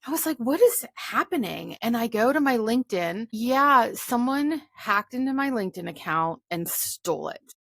I was like, what is happening? And I go to my LinkedIn. Yeah, someone hacked into my LinkedIn account and stole it.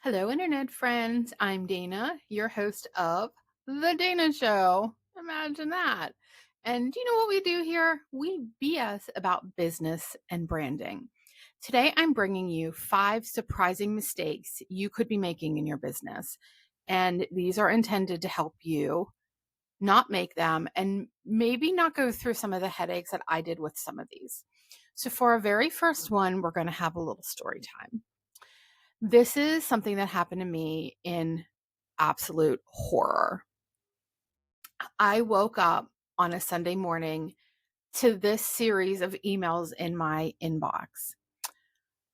Hello, Internet friends. I'm Dana, your host of The Dana Show. Imagine that. And you know what we do here? We BS about business and branding. Today, I'm bringing you 5 surprising mistakes you could be making in your business. And these are intended to help you not make them and maybe not go through some of the headaches that I did with some of these. So, for our very first one, we're going to have a little story time. This is something that happened to me in absolute horror. I woke up on a Sunday morning to this series of emails in my inbox.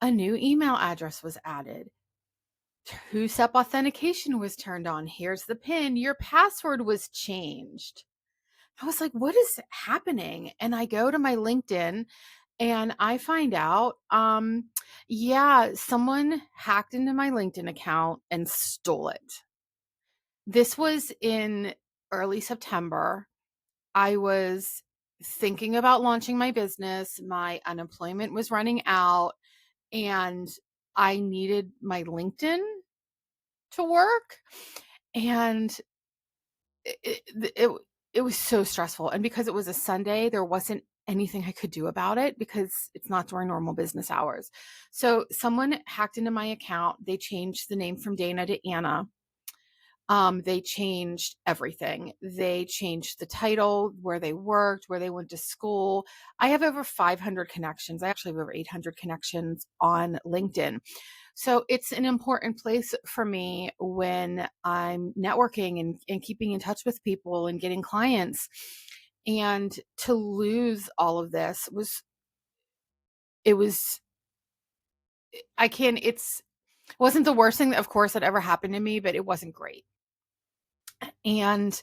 A new email address was added. Two-step authentication was turned on. Here's the PIN. Your password was changed. I was like, what is happening? And I go to my LinkedIn and I find out, yeah, someone hacked into my LinkedIn account and stole it. This was in early September. I was thinking about launching my business. My unemployment was running out and I needed my LinkedIn to work. And it, it, it was so stressful. And because it was a Sunday, there wasn't anything I could do about it because it's not during normal business hours. So someone hacked into my account. They changed the name from Dana to Anna. They changed everything. They changed the title, where they worked, where they went to school. I have over 500 connections. I actually have over 800 connections on LinkedIn. So it's an important place for me when I'm networking and keeping in touch with people and getting clients. And to lose all of this it was, I can't, it's, it wasn't the worst thing, of course, that ever happened to me, but it wasn't great. And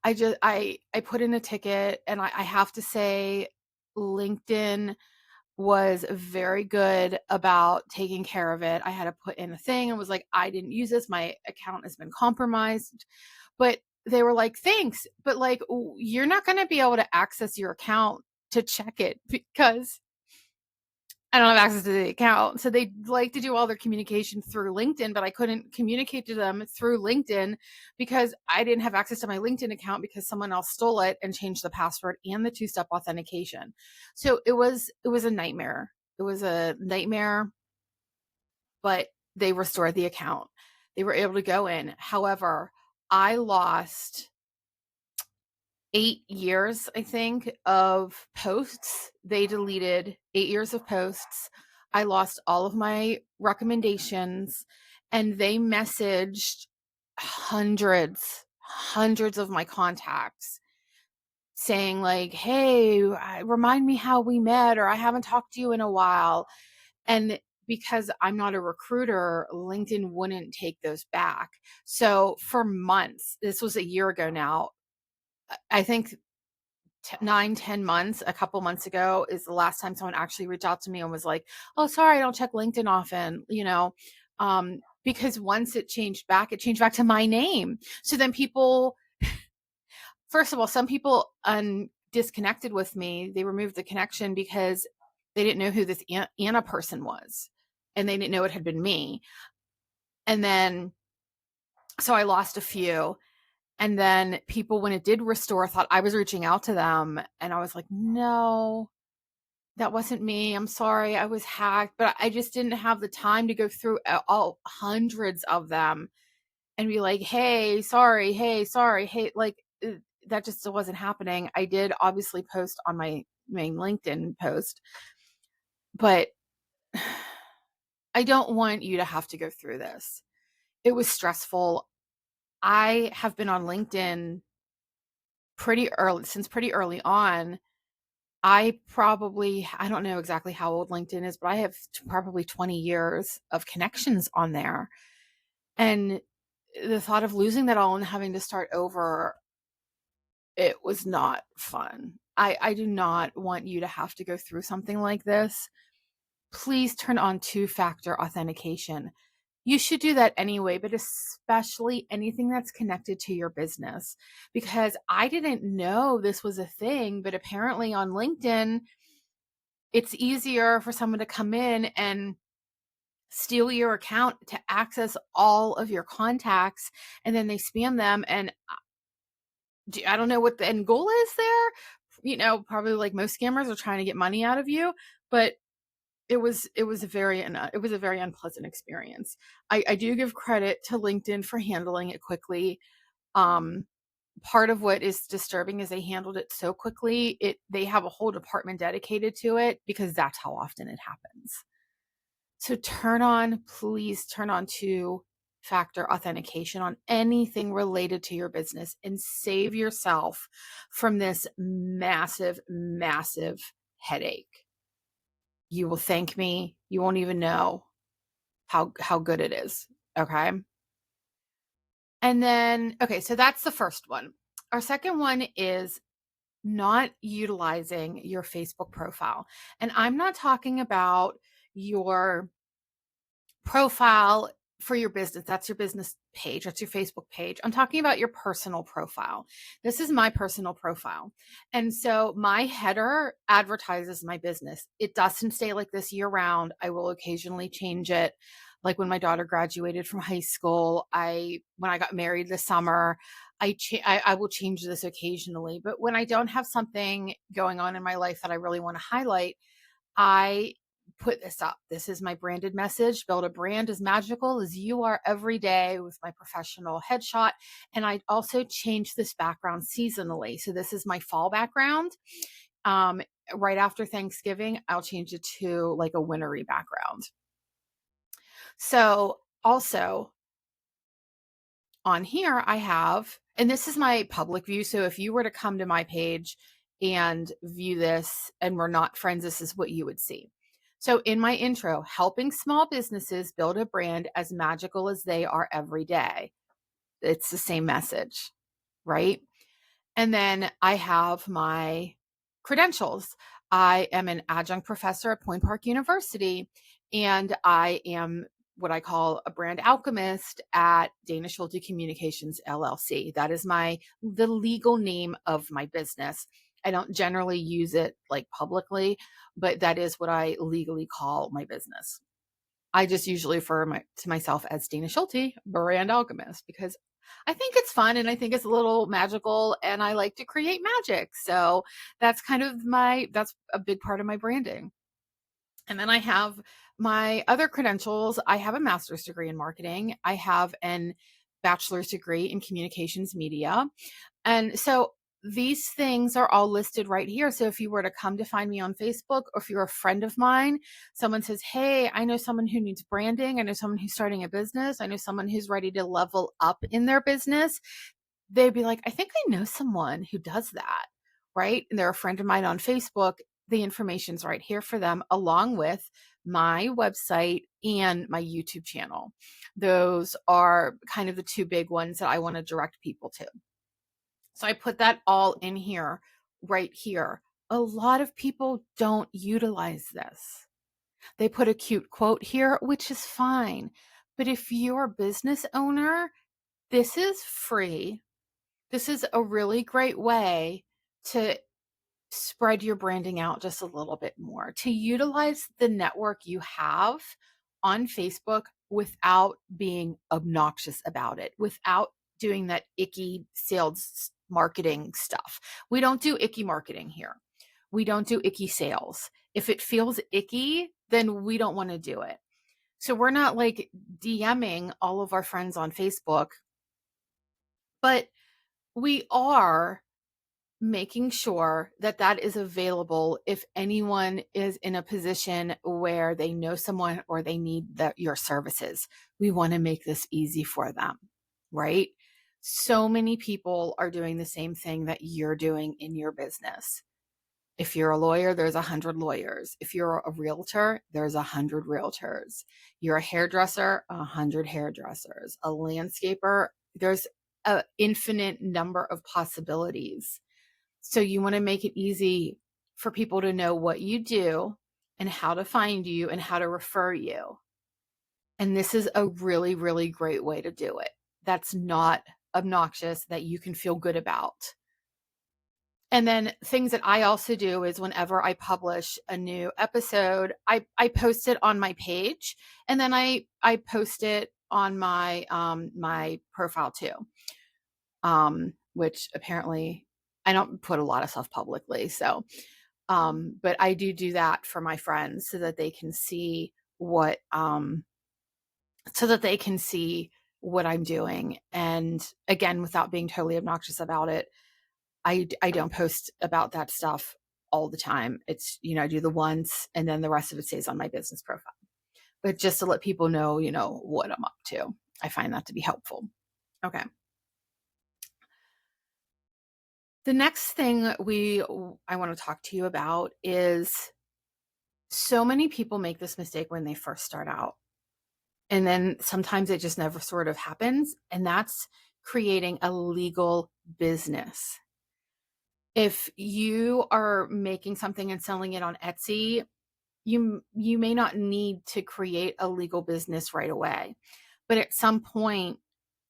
I put in a ticket and I have to say LinkedIn was very good about taking care of it. I had to put in a thing and was like, I didn't use this. My account has been compromised. But they were like, thanks. But like, you're not going to be able to access your account to check it because I don't have access to the account. So they like to do all their communication through LinkedIn, but I couldn't communicate to them through LinkedIn because I didn't have access to my LinkedIn account because someone else stole it and changed the password and the two-step authentication. So it was a nightmare. It was a nightmare, but they restored the account. They were able to go in. However, I lost 8 years, I think, of posts. They deleted 8 years of posts. I lost all of my recommendations and they messaged hundreds of my contacts saying like, hey, remind me how we met, or I haven't talked to you in a while. And because I'm not a recruiter, LinkedIn wouldn't take those back. So for months, this was a year ago now, I think 9, 10 months, a couple months ago is the last time someone actually reached out to me and was like, oh, sorry, I don't check LinkedIn often, because once it changed back to my name. So then people, first of all, some people disconnected with me. They removed the connection because they didn't know who this Anna person was and they didn't know it had been me. And then, so I lost a few. And then people, when it did restore, thought I was reaching out to them. And I was like, no, that wasn't me. I'm sorry. I was hacked, but I just didn't have the time to go through all hundreds of them and be like, hey, sorry. Hey, sorry. Hey, like that just wasn't happening. I did obviously post on my main LinkedIn post, but I don't want you to have to go through this. It was stressful. I have been on LinkedIn pretty early on. I don't know exactly how old LinkedIn is, but I have probably 20 years of connections on there. And the thought of losing that all and having to start over, it was not fun. I do not want you to have to go through something like this. Please turn on two-factor authentication. You should do that anyway, but especially anything that's connected to your business, because I didn't know this was a thing, but apparently on LinkedIn, it's easier for someone to come in and steal your account to access all of your contacts, and then they spam them. And I don't know what the end goal is there. Probably like most scammers are trying to get money out of you, but it was a very unpleasant experience. I do give credit to LinkedIn for handling it quickly. Um, Part of what is disturbing is they handled it so quickly. They have a whole department dedicated to it because that's how often it happens. So please turn on two-factor authentication on anything related to your business and save yourself from this massive, massive headache. You will thank me. You won't even know how good it is. Okay. And then, okay, so that's the first one. Our second one is not utilizing your Facebook profile. And I'm not talking about your profile for your business. That's your business page. That's your Facebook page. I'm talking about your personal profile. This is my personal profile. And so my header advertises my business. It doesn't stay like this year round. I will occasionally change it. Like when my daughter graduated from high school, when I got married this summer, I will change this occasionally. But when I don't have something going on in my life that I really want to highlight, I put this up. This is my branded message. Build a brand as magical as you are every day with my professional headshot. And I also change this background seasonally. So this is my fall background. Um, right after Thanksgiving, I'll change it to like a wintry background. So also on here, I have, and this is my public view. So if you were to come to my page and view this and we're not friends, this is what you would see. So in my intro, helping small businesses build a brand as magical as they are every day. It's the same message, right? And then I have my credentials. I am an adjunct professor at Point Park University, and I am what I call a brand alchemist at Dana Schulte Communications LLC. That is the legal name of my business. I don't generally use it like publicly, but that is what I legally call my business. I just usually refer to myself as Dana Schulte, brand alchemist, because I think it's fun and I think it's a little magical and I like to create magic. So that's that's a big part of my branding. And then I have my other credentials. I have a master's degree in marketing. I have an bachelor's degree in communications media. And so these things are all listed right here. So if you were to come to find me on Facebook, or if you're a friend of mine, someone says, hey, I know someone who needs branding. I know someone who's starting a business. I know someone who's ready to level up in their business. They'd be like, I think I know someone who does that. Right. And they're a friend of mine on Facebook. The information's right here for them, along with my website and my YouTube channel. Those are kind of the two big ones that I want to direct people to. So I put that all in here, right here. A lot of people don't utilize this. They put a cute quote here, which is fine. But if you're a business owner, this is free. This is a really great way to spread your branding out just a little bit more, to utilize the network you have on Facebook without being obnoxious about it, without doing that icky sales marketing stuff. We don't do icky marketing here. We don't do icky sales. If it feels icky, then we don't want to do it. So we're not like DMing all of our friends on Facebook, but we are making sure that that is available if anyone is in a position where they know someone or they need your services. We want to make this easy for them, right? So many people are doing the same thing that you're doing in your business. If you're a lawyer, there's 100 lawyers. If you're a realtor, there's 100 realtors. You're a hairdresser, 100 hairdressers. A landscaper, there's an infinite number of possibilities. So you want to make it easy for people to know what you do and how to find you and how to refer you. And this is a really, really great way to do it. That's not obnoxious, that you can feel good about. And then things that I also do is whenever I publish a new episode, I post it on my page, and then I post it on my my profile too. Which apparently I don't put a lot of stuff publicly. So but I do that for my friends so that they can see what I'm doing. And again, without being totally obnoxious about it, I don't post about that stuff all the time. It's, I do the once and then the rest of it stays on my business profile. But just to let people know, what I'm up to. I find that to be helpful. Okay. The next thing I want to talk to you about is, so many people make this mistake when they first start out. And then sometimes it just never sort of happens. And that's creating a legal business. If you are making something and selling it on Etsy, you may not need to create a legal business right away. But at some point,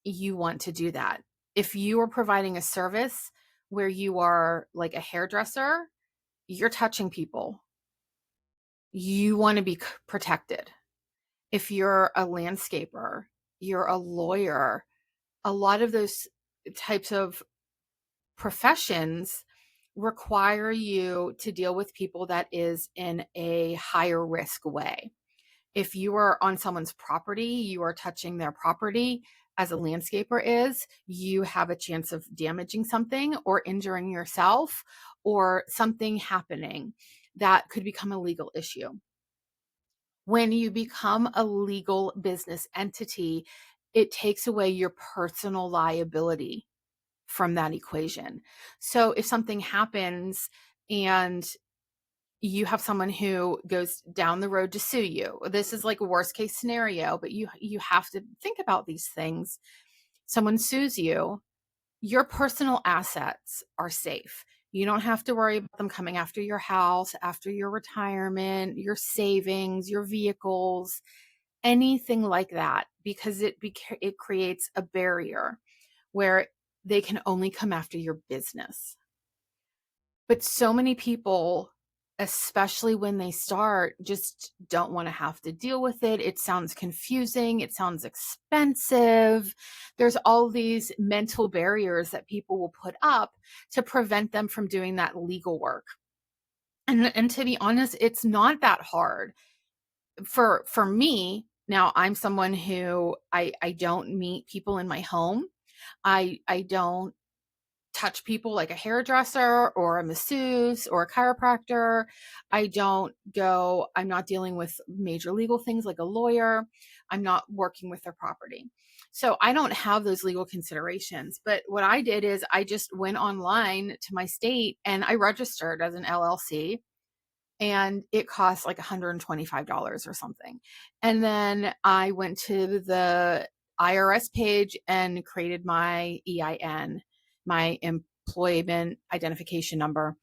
you want to do that. If you are providing a service where you are like a hairdresser, you're touching people. You want to be protected. If you're a landscaper, you're a lawyer, a lot of those types of professions require you to deal with people that is in a higher risk way. If you are on someone's property, you are touching their property, as a landscaper is, you have a chance of damaging something or injuring yourself or something happening that could become a legal issue. When you become a legal business entity, it takes away your personal liability from that equation. So if something happens and you have someone who goes down the road to sue you, this is like a worst case scenario, but you have to think about these things. Someone sues you, your personal assets are safe. You don't have to worry about them coming after your house, after your retirement, your savings, your vehicles, anything like that, because it creates a barrier where they can only come after your business. But so many people, especially when they start, just don't want to have to deal with it. It sounds confusing. It sounds expensive. There's all these mental barriers that people will put up to prevent them from doing that legal work. And to be honest, it's not that hard. For me, now I'm someone who I don't meet people in my home. I don't touch people like a hairdresser or a masseuse or a chiropractor. I'm not dealing with major legal things like a lawyer. I'm not working with their property. So I don't have those legal considerations. But what I did is I just went online to my state and I registered as an LLC, and it cost like $125 or something. And then I went to the IRS page and created my EIN, my employment identification number,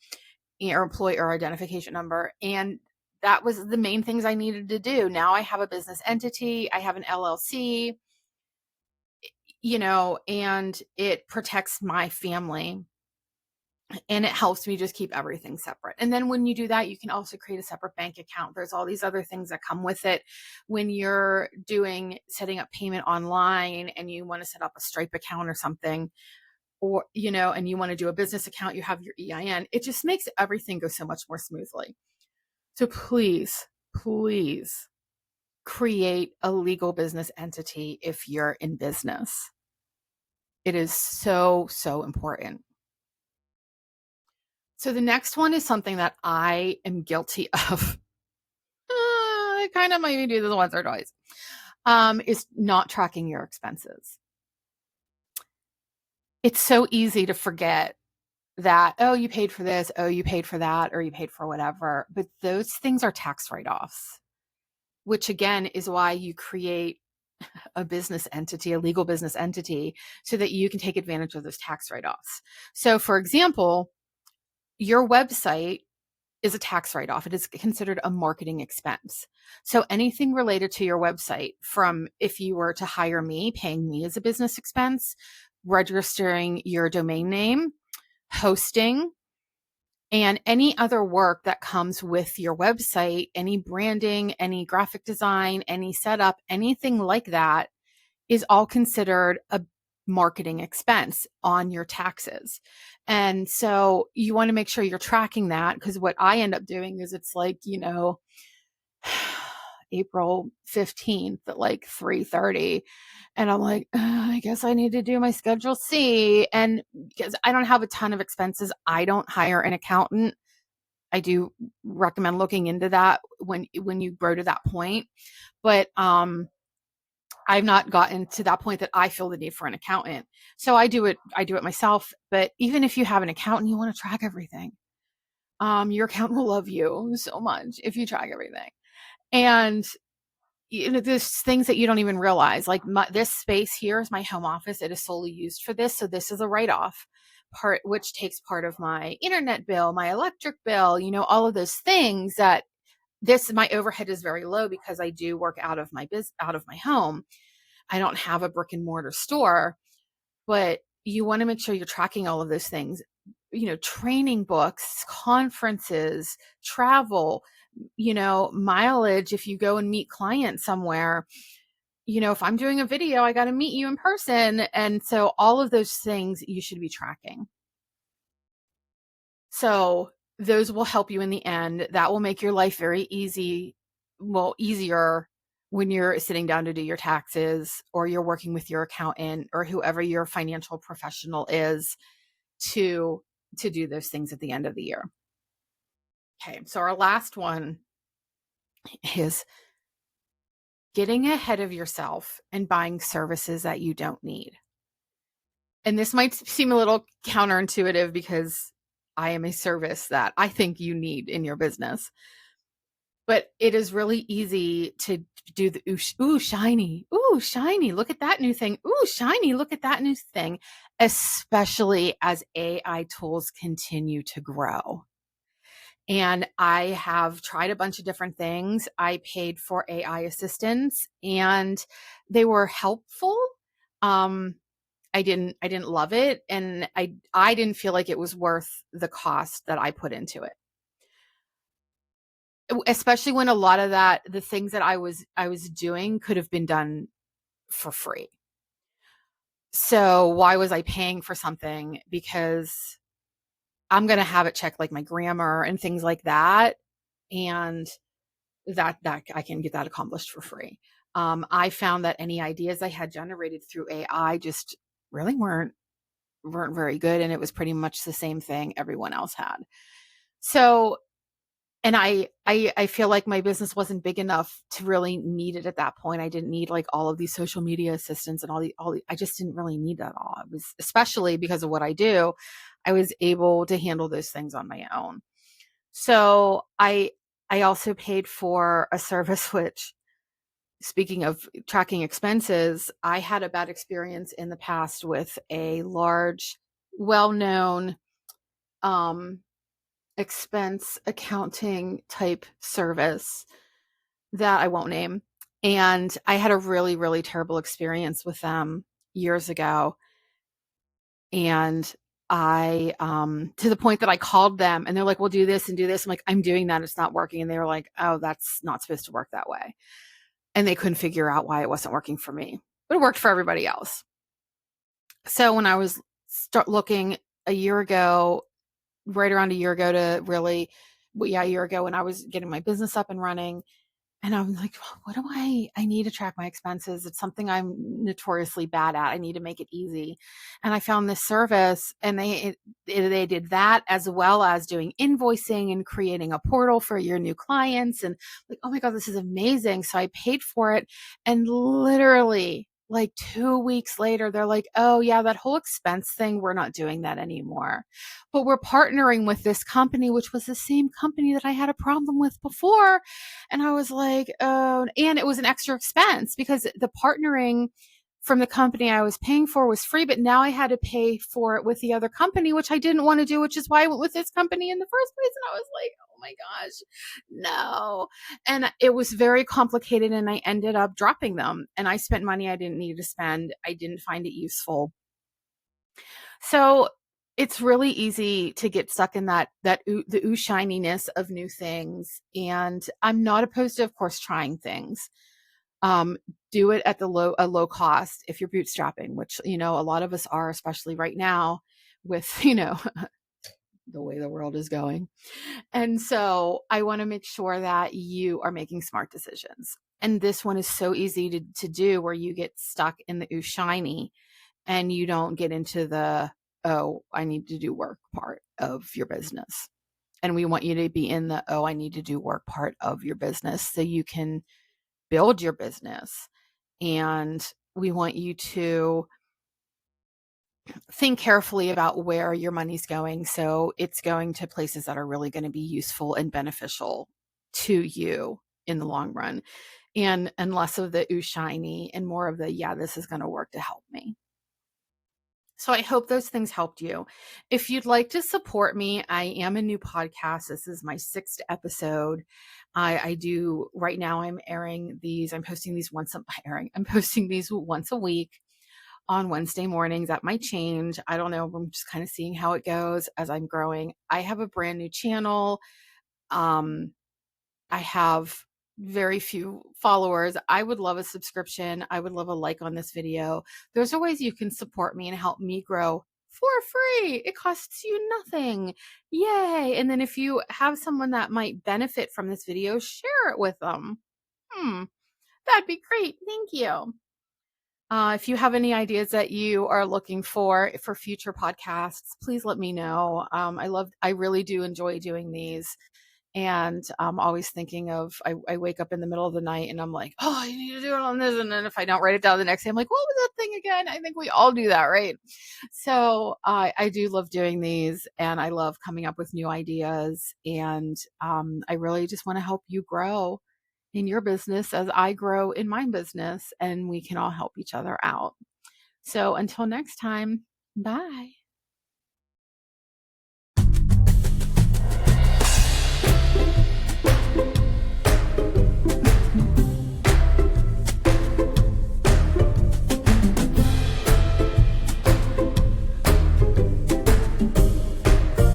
or employer identification number. And that was the main things I needed to do. Now I have a business entity, I have an LLC, and it protects my family. And it helps me just keep everything separate. And then when you do that, you can also create a separate bank account. There's all these other things that come with it. When you're setting up payment online and you want to set up a Stripe account or something, or, and you want to do a business account, you have your EIN. It just makes everything go so much more smoothly. So please, please create a legal business entity if you're in business. It is so, so important. So the next one is something that I am guilty of. I kind of maybe do this once or twice. Is not tracking your expenses. It's so easy to forget that, oh, you paid for this, oh, you paid for that, or you paid for whatever. But those things are tax write-offs, which again is why you create a business entity, a legal business entity, so that you can take advantage of those tax write-offs. So for example, your website is a tax write-off. It is considered a marketing expense. So anything related to your website, from if you were to hire me, paying me as a business expense, registering your domain name, hosting, and any other work that comes with your website, any branding, any graphic design, any setup, anything like that is all considered a marketing expense on your taxes. And so you want to make sure you're tracking that, because what I end up doing is it's like, April 15th at like 3:30, and I'm like, I guess I need to do my Schedule C. And because I don't have a ton of expenses, I don't hire an accountant. I do recommend looking into that when you grow to that point. But I've not gotten to that point that I feel the need for an accountant. So I do it myself. But even if you have an accountant, you want to track everything. Your accountant will love you so much if you track everything. And there's things that you don't even realize. Like this space here is my home office. It is solely used for this. So this is a write-off part, which takes part of my internet bill, my electric bill, all of those things that my overhead is very low because I do work out of my home. I don't have a brick and mortar store, but you want to make sure you're tracking all of those things. Training books, conferences, travel, mileage. If you go and meet clients somewhere, if I'm doing a video, I got to meet you in person. And so all of those things you should be tracking. So those will help you in the end. That will make your life very easier when you're sitting down to do your taxes, or you're working with your accountant or whoever your financial professional is to do those things at the end of the year. Okay, so our last one is getting ahead of yourself and buying services that you don't need. And this might seem a little counterintuitive because I am a service that I think you need in your business. But it is really easy to do the ooh, shiny. Ooh, shiny. Look at that new thing. Ooh, shiny. Look at that new thing, especially as AI tools continue to grow. And I have tried a bunch of different things. I paid for AI assistants and they were helpful. I didn't love it, and I didn't feel like it was worth the cost that I put into it. Especially when a lot of the things that I was doing could have been done for free. So why was I paying for something? Because I'm going to have it check like my grammar and things like that. And that I can get that accomplished for free. I found that any ideas I had generated through AI just really weren't very good. And it was pretty much the same thing everyone else had. So, and I feel like my business wasn't big enough to really need it at that point. I didn't need like all of these social media assistants and I just didn't really need that all. It was, especially because of what I do, I was able to handle those things on my own. So I also paid for a service, which, speaking of tracking expenses, I had a bad experience in the past with a large, well-known expense accounting type service that I won't name. And I had a really, really terrible experience with them years ago. And I, to the point that I called them and they're like, we'll do this and do this. I'm like, I'm doing that. It's not working. And they were like, oh, that's not supposed to work that way. And they couldn't figure out why it wasn't working for me, but it worked for everybody else. So when I was looking a year ago, right around a year ago to really, a year ago when I was getting my business up and running, and I'm like, what do I need to track my expenses. It's something I'm notoriously bad at. I need to make it easy. And I found this service, and they did that as well as doing invoicing and creating a portal for your new clients. And like, oh my God, this is amazing. So I paid for it. And literally like 2 weeks later, they're like, oh yeah, that whole expense thing, we're not doing that anymore. But we're partnering with this company, which was the same company that I had a problem with before. And I was like, oh, and it was an extra expense because the partnering from the company I was paying for was free, but now I had to pay for it with the other company, which I didn't want to do, which is why I went with this company in the first place. And I was like, oh my gosh, no. And it was very complicated. And I ended up dropping them and I spent money I didn't need to spend. I didn't find it useful. So it's really easy to get stuck in the ooh shininess of new things. And I'm not opposed to, of course, trying things. Um, do it at a low cost if you're bootstrapping, which, a lot of us are, especially right now with, the way the world is going. And so I want to make sure that you are making smart decisions. And this one is so easy to do where you get stuck in the ooh shiny and you don't get into the, oh, I need to do work part of your business. And we want you to be in the, oh, I need to do work part of your business so you can build your business. And we want you to think carefully about where your money's going. So it's going to places that are really going to be useful and beneficial to you in the long run. And less of the ooh shiny and more of the, yeah, this is going to work to help me. So I hope those things helped you. If you'd like to support me, I am a new podcast. This is my sixth episode. I do right now. I'm airing these. I'm posting these once. I'm posting these once a week on Wednesday mornings. That might change. I don't know. I'm just kind of seeing how it goes as I'm growing. I have a brand new channel. I have very few followers. I would love a subscription. I would love a like on this video. Those are ways you can support me and help me grow for free. It costs you nothing. Yay. And then if you have someone that might benefit from this video, share it with them. That'd be great. Thank you. If you have any ideas that you are looking for future podcasts, please let me know. I really do enjoy doing these. And I'm always thinking of, I wake up in the middle of the night and I'm like, oh, I need to do it on this. And then if I don't write it down the next day, I'm like, what was that thing again? I think we all do that, right? So I do love doing these and I love coming up with new ideas. And I really just want to help you grow in your business as I grow in my business and we can all help each other out. So until next time, bye.